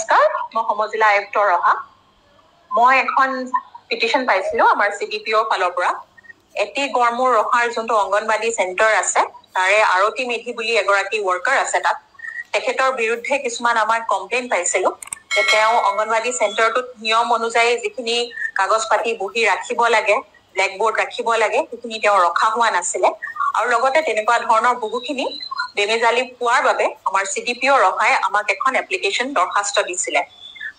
নমস্কাৰ, মই সমজিলা আয়ুক্ত ৰহা। মই এখন পিটিশ্যন পাইছিলো আমাৰ CDPOৰ ফালৰ পৰা। এটি গড়মূৰ ৰহাৰ যোনটো অংগনবাদী চেণ্টাৰ আছে, তাৰে আৰতি মেধি বুলি এগৰাকী ৱৰ্কাৰ আছে তাত। তেখেতৰ বিৰুদ্ধে কিছুমান আমাৰ কমপ্লেইন পাইছিলো যে তেওঁ অংগনবাদী চেণ্টাৰটোত নিয়ম অনুযায়ী যিখিনি কাগজ পাতি বহি ৰাখিব লাগে, ব্লেকবোৰ্ড ৰাখিব লাগে, সেইখিনি তেওঁ ৰখা হোৱা নাছিলে। আৰু লগতে তেনেকুৱা ধৰণৰ বহুখিনি বেমেজালি পোৱাৰ বাবে আমাৰ CDPO ৰহাই আমাক এখন এপ্লিকেশ্যন দৰখাস্ত দিছিলে।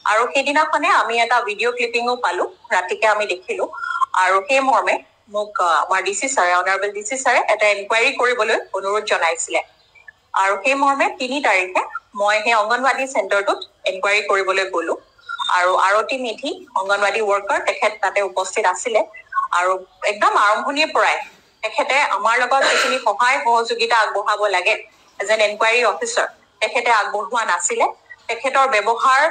আৰু সেইদিনাখনে আমি এটা ভিডিঅ' ক্লিপিঙো পালো, ৰাতিকে আমি দেখিলো। আৰু সেই মৰ্মে মোক আমাৰ DC ছাৰে, অনাৰেবল DC ছাৰে এটা ইনকুৱাৰী কৰিবলৈ অনুৰোধ জনাইছিলে। আৰু সেই মৰ্মে 3 তাৰিখে মই সেই অংগনবাদী চেণ্টাৰটোত ইনকুৱাৰী কৰিবলৈ গলো। আৰু আৰতি মেধি অংগনবাদী ৱৰ্কাৰ তেখেত তাতে উপস্থিত আছিলে। আৰু একদম আৰম্ভণিৰ পৰাই তেখেতে আমাৰ লগত যিখিনি সহায় সহযোগিতা আগবঢ়াব লাগে এজ এন এনকুৱাৰী অফিচাৰ, তেখেতে আগবঢ়োৱা নাছিলে। তেখেতৰ ব্যৱহাৰ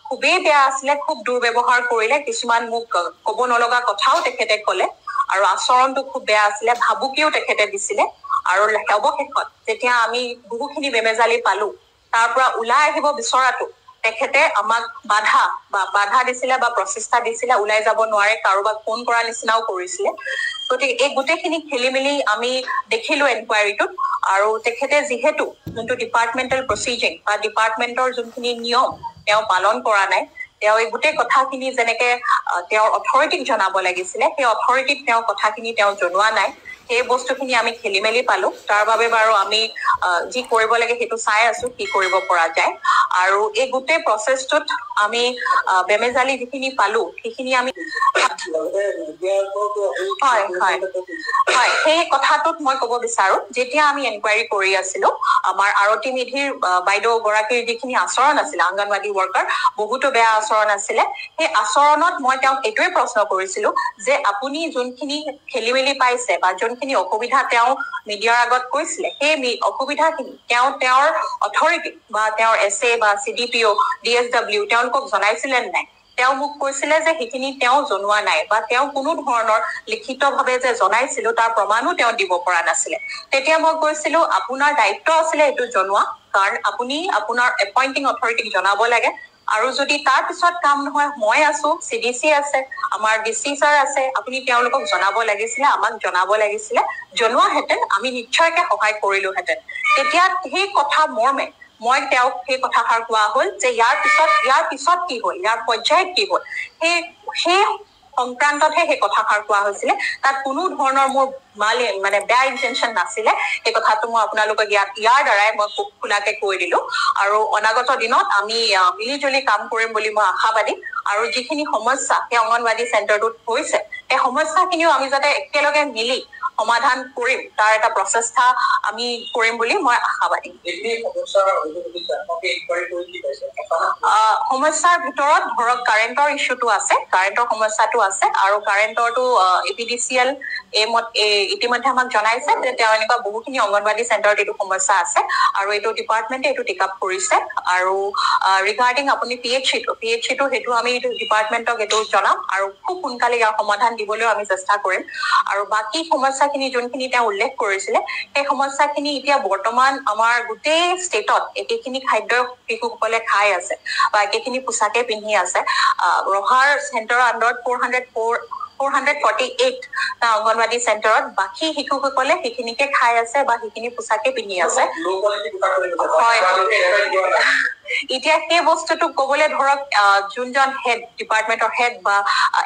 খুবেই বেয়া আছিলে, খুব দুৰ্ব্যৱহাৰ কৰিলে, কিছুমান মোক ক'ব নলগা কথাও তেখেতে ক'লে। আৰু আচৰণটো খুব বেয়া আছিলে, ভাবুকিও তেখেতে দিছিলে। আৰু অৱশেষত যেতিয়া আমি বহুখিনি বেমেজালি পালো, তাৰ পৰা ওলাই আহিব বিচৰাটো তেখেতে আমাক বাধা দিছিলে বা প্ৰচেষ্টা দিছিলে, ওলাই যাব নোৱাৰে, কাৰোবাক ফোন কৰা নিচিনাও কৰিছিলে। গতিকে এই গোটেইখিনি খেলি মেলি আমি দেখিলো এনকুৱাৰীটোত। আৰু তেখেতে যিহেতু যোনটো ডিপাৰ্টমেণ্টেল প্ৰচিজিং বা ডিপাৰ্টমেণ্টৰ যোনখিনি নিয়ম তেওঁ পালন কৰা নাই, তেওঁ এই গোটেই কথাখিনি যেনেকে তেওঁৰ অথৰিটিক জনাব লাগিছিলে, সেই অথৰিটিক তেওঁ কথাখিনি তেওঁ জনোৱা নাই। সেই বস্তুখিনি আমি খেলি মেলি পালো। তাৰ বাবে বাৰু আমি যি কৰিব লাগে সেইটো চাই আছো, কি কৰিব পৰা যায়। আৰু এই গোটেই প্ৰচেছটোত আমি বেমেজালি যিখিনি পালো সেইখিনি আমি হয়, সেই কথাটোত মই ক'ব বিচাৰো, যেতিয়া আমি এনকুৱাৰী কৰি আছিলো, আমাৰ আৰতি মেধিৰ বাইদেউ গৰাকীৰ যিখিনি আচৰণ আছিলে, অংগনবাদী ৱৰ্কাৰ বহুতো বেয়া আচৰণ আছিলে। সেই আচৰণত মই তেওঁক এইটোৱে প্ৰশ্ন কৰিছিলো যে আপুনি যোনখিনি খেলি মেলি পাইছে বা যোনখিনি অসুবিধা তেওঁ মিডিয়াৰ আগত কৈছিলে, সেই অসুবিধাখিনি তেওঁৰ অথৰিটি বা তেওঁৰ SA বা CDPO, DSW তেওঁলোকক জনাইছিলে নাই? তেওঁ মোক কৈছিলে যে সেইখিনি তেওঁ জনোৱা নাই, বা তেওঁ কোনো ধৰণৰ লিখিতভাৱে যে জনাইছিলো তাৰ প্ৰমাণো তেওঁ দিব পৰা নাছিলে। তেতিয়া মই কৈছিলো আপোনাৰ দায়িত্ব আছিলে এইটো জনোৱা, কাৰণ আপুনি আপোনাৰ এপইণ্টিং অথৰিটিক জনাব লাগে। আৰু যদি তাৰ পিছত কাম নহয়, মই আছো, CDC আছে, আমাৰ DC ছাৰ আছে, আপুনি তেওঁলোকক জনাব লাগিছিলে, আমাক জনাব লাগিছিলে। জনোৱাহেঁতেন আমি নিশ্চয়কে সহায় কৰিলোহেঁতেন। তেতিয়া সেই কথা মৰ্মে মই তেওঁক সেই কথাষাৰ কোৱা হল যে ইয়াৰ পিছত কি হল, ইয়াৰ পৰ্যায়ত কি হল, সেই সংক্ৰান্ততহে সেই কথাষাৰ কোৱা হৈছিলে। তাত কোনো ধৰণৰ মোৰ বেয়া ইনটেনচন নাছিলে। সেই কথাটো মই আপোনালোকক ইয়াৰ দ্বাৰাই মই খোলাকে কৈ দিলো। আৰু অনাগত দিনত আমি মিলিজুলি কাম কৰিম বুলি মই আশাবাদী। আৰু যিখিনি সমস্যা সেই অংগনবাদী চেণ্টাৰটোত হৈছে, সেই সমস্যাখিনিও আমি যাতে একেলগে মিলি সমাধান কৰিম, তাৰ এটা প্ৰচেষ্টা আমি কৰিম বুলি মই আশাবাদী। সমস্যাৰ ভিতৰত ধৰক কাৰেণ্টৰ ইছ্যুটো আছে, কাৰেণ্টৰ সমস্যাটো আছে। আৰু কাৰেণ্টৰটো APDCL ইতিমধ্যে আমাক জনাইছে যে তেওঁ এনেকুৱা বহুখিনি অংগনবাদী চেণ্টাৰত এইটো সমস্যা আছে, আৰু এইটো ডিপাৰ্টমেণ্টে এইটো টেক আপ কৰিছে। আৰু ৰিগাৰ্ডিং আপুনি PHC টো সেইটো আমি ডিপাৰ্টমেণ্টক এইটো জনাম, আৰু খুব সোনকালে ইয়াৰ সমাধান দিবলৈও আমি চেষ্টা কৰিম। আৰু বাকী সমস্যাখিনি যোনখিনি তেওঁ উল্লেখ কৰিছিলে, সেই সমস্যাখিনি এতিয়া বৰ্তমান আমাৰ গোটেই ষ্টেটত একেখিনি খাদ্য শিশুসকলে খাই আছে বা একেখিনি পোছাকে পিন্ধি আছে। ৰহাৰ চেণ্টাৰৰ আণ্ডাৰত 448 অংগনবাদী চেণ্টাৰত বাকী শিশুসকলে সেইখিনিকে খাই আছে বা সেইখিনি পোছাকে পিন্ধি আছে। হয়, এতিয়া সেই বস্তুটো কবলৈ ধৰক যোনজন হেড, ডিপাৰ্টমেণ্টৰ হেড বা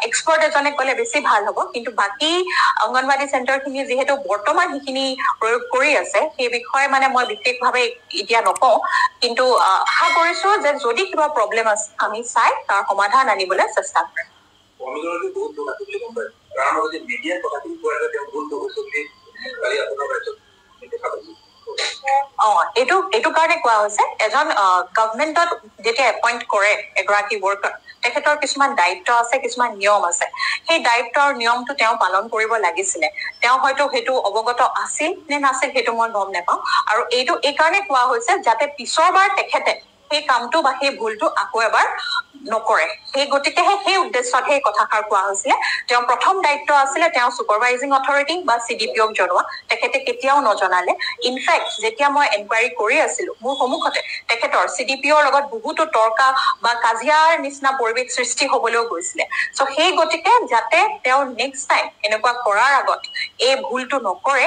এক্সপাৰ্ট এজনে কলে বেছি ভাল হ'ব। কিন্তু বাকী অংগনবাদী চেণ্টাৰখিনি যিহেতু বৰ্তমান সেইখিনি প্ৰয়োগ কৰি আছে, সেই বিষয়ে মই বিশেষভাৱে এতিয়া নকওঁ। কিন্তু আশা কৰিছো যে যদি কিবা প্ৰব্লেম আছে আমি চাই তাৰ সমাধান আনিবলৈ চেষ্টা কৰিম। এইটো কাৰণে কোৱা হৈছে, এজন গভৰ্ণমেণ্টত যেতিয়া এপইণ্ট কৰে এগৰাকী ৱৰ্কাৰ, তেখেতৰ কিছুমান দায়িত্ব আছে, কিছুমান নিয়ম আছে। সেই দায়িত্বৰ নিয়মটো তেওঁ পালন কৰিব লাগিছিলে। তেওঁ হয়তো সেইটো অৱগত আছিল নে নাছিল সেইটো মই গম নাপাওঁ। আৰু এইটো এই কাৰণে কোৱা হৈছে যাতে পিছৰবাৰ তেখেতে সেই কামটো বা সেই ভুলটো আকৌ এবাৰ নকৰে সেই গতিকেহে সেই উদ্দেশ্যতহে এই কথাষাৰ কোৱা হৈছিলে তেওঁ প্ৰথম দায়িত্ব আছিলে তেওঁ ছুপাৰভাইজিং অথৰিটি বা CDPOক জনোৱা তেখেতে কেতিয়াও নজনালে ইনফেক্ট যেতিয়া মই এনকুৱাৰী কৰি আছিলো মোৰ সন্মুখতে তেখেতৰ CDPOৰ লগত বহুতো তৰ্কা বা কাজিয়াৰ নিচিনা পৰিৱেশ সৃষ্টি হবলৈও গৈছিলে সো সেই গতিকে যাতে তেওঁ নেক্সট টাইম এনেকুৱা কৰাৰ আগত এই ভুলটো নকৰে